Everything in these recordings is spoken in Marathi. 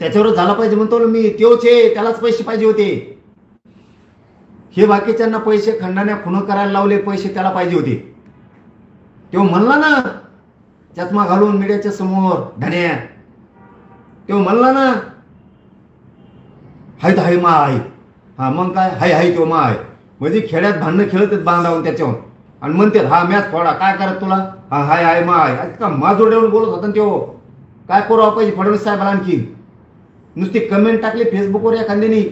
त्याच्यावर झाला पाहिजे म्हणतो मी, तोच आहे, त्यालाच पैसे पाहिजे होते. हे बाकीच्यांना पैसे खंडाने खुन करायला लावले, पैसे त्याला पाहिजे होते. तो म्हणला ना चष्मा घालून मीडियाच्या समोर, धन्या तो म्हणला ना हाय हाय मा आहे. हा मग काय हाय हाय तो मा आहे म्हणजे खेड्यात भांडणं खेळत बांधावून त्याच्यावर आणि म्हणतात हा मॅच फोडा, काय करत तुला, हा हाय हाय मा आहे. का माजोड्यावर बोलत होता तो, काय करू पाहिजे फडणवीस साहेबाला. आणखी नुसती कमेंट टाकली फेसबुकवर एखाद्यानी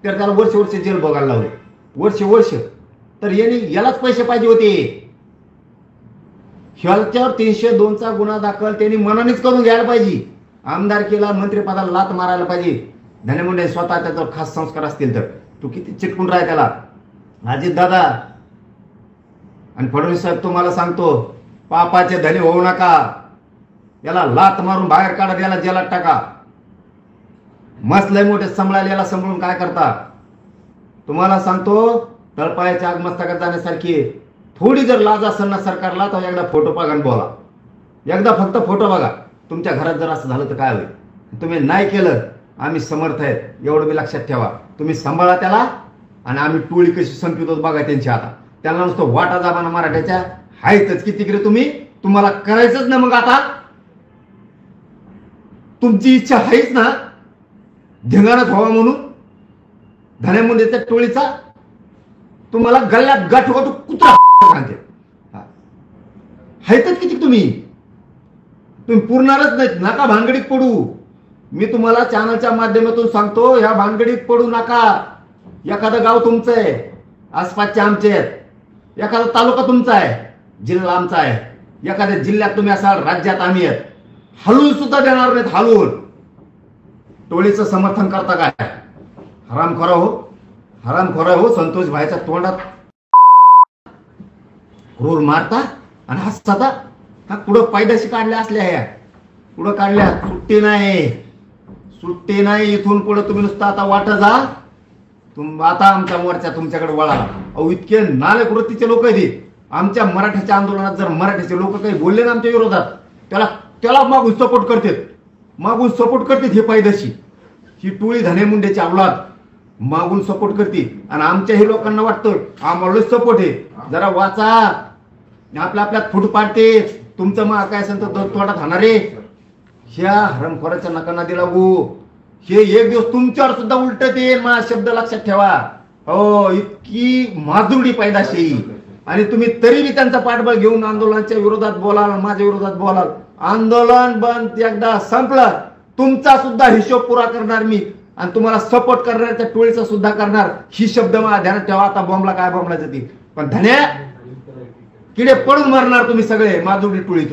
तर त्याला वर्ष वर्ष जेल बघायला लावले, वर्ष. तर यालाच पैसे पाहिजे होते. ह्याच्यावर 302चा गुन्हा दाखल त्यांनी मनानेच करून घ्यायला पाहिजे. आमदारकीला मंत्रिपदाला लात मारायला पाहिजे. धन्या मुंडे स्वतः त्याच्यावर खास संस्कार असतील तर तू किती चिटकून राह त्याला. अजित दादा आणि फडणवीस साहेब तुम्हाला सांगतो, पापाचे धनी होऊ नका. याला लात मारून बाहेर काढा, याला जेलात टाका. मस्त लय मोठे सांभाळायला याला सांभाळून काय करता. तुम्हाला सांगतो तळपायाच्या आगमस्तकात जाण्यासारखी थोडी जर लाज असेल ना सरकारला तर एकदा फोटो बघा बोला. एकदा फक्त फोटो बघा. तुमच्या घरात जर असं झालं तर काय होईल. तुम्ही नाही केलं, आम्ही समर्थ आहेत एवढं बी लक्षात ठेवा. तुम्ही सांभाळा त्याला आणि आम्ही टोळी कशी संपितो बघा त्यांची. आता त्यांना नुसतं वाटा जाबाना मराठ्याच्या हायतच किती तिकडे तुम्हाला करायचंच ना. मग आता तुमची इच्छा आहेच ना धिंगाणाच व्हावा म्हणून धन्या मुंडेच्या टोळीचा. तुम्हाला गल्ल्यात गाठोगाठो कुत्रा सांगते हायतच किती तुम्ही पुरणारच नाहीत. नका भानगडीत पडू. मी तुम्हाला चॅनलच्या माध्यमातून सांगतो, ह्या भानगडीत पडू नका. एखादं गाव तुमचं आहे, आसपासचे आमचे आहेत, एखादा तालुका तुमचा आहे, जिल्हा आमचा आहे, एखाद्या जिल्ह्यात तुम्ही असाल, राज्यात आम्ही आहेत. हलवून सुद्धा देणार नाहीत. हलवून टोळीचं समर्थन करता काय. हरामखोरा हो. संतोष भाईच्या तोंडात रोल मारता आणि हसता. हा पुढं पायदाशी काढल्या असल्या ह्या पुढं काढल्या. सुट्टी नाही. इथून पुढे तुम्ही नुसतं आता वाट जा. आता आमच्या मोर्चा तुमच्याकडे वळाला. अहो इतके नाले वृत्तीचे लोक आहेत. आमच्या मराठ्याच्या आंदोलनात जर मराठ्याचे लोक काही बोलले ना आमच्या विरोधात, त्याला मागून सपोर्ट करतात. हे पायदाशी ही टोळी धन्या मुंडेची अवलाद मागून सपोर्ट करते. आणि आमच्याही लोकांना वाटतं आम्हाला सपोर्ट आहे. जरा वाचा. आपल्यात फूट पाडते. तुमचं मग काय असेल तर तोंडात खाणारे ह्या हरमखोराच्या नकांना दिला गो. हे एक दिवस तुमच्यावर सुद्धा उलटत येईल. माझा शब्द लक्षात ठेवा. हो इतकी माजुडी पैदाशी. आणि तुम्ही तरी बी त्यांचा पाठबळ घेऊन आंदोलनाच्या विरोधात बोलाल, माझ्या विरोधात बोलाल. आंदोलन बंद एकदा संपलं, तुमचा सुद्धा हिशोब पुरा करणार मी आणि तुम्हाला सपोर्ट करणार त्या टोळीचा सुद्धा करणार. ही शब्द मला ध्यानात ठेवा. आता बॉम्बला काय बॉम्बला जाते पण धन्या किडे पडून मरणार तुम्ही सगळे. माजुडी टोळी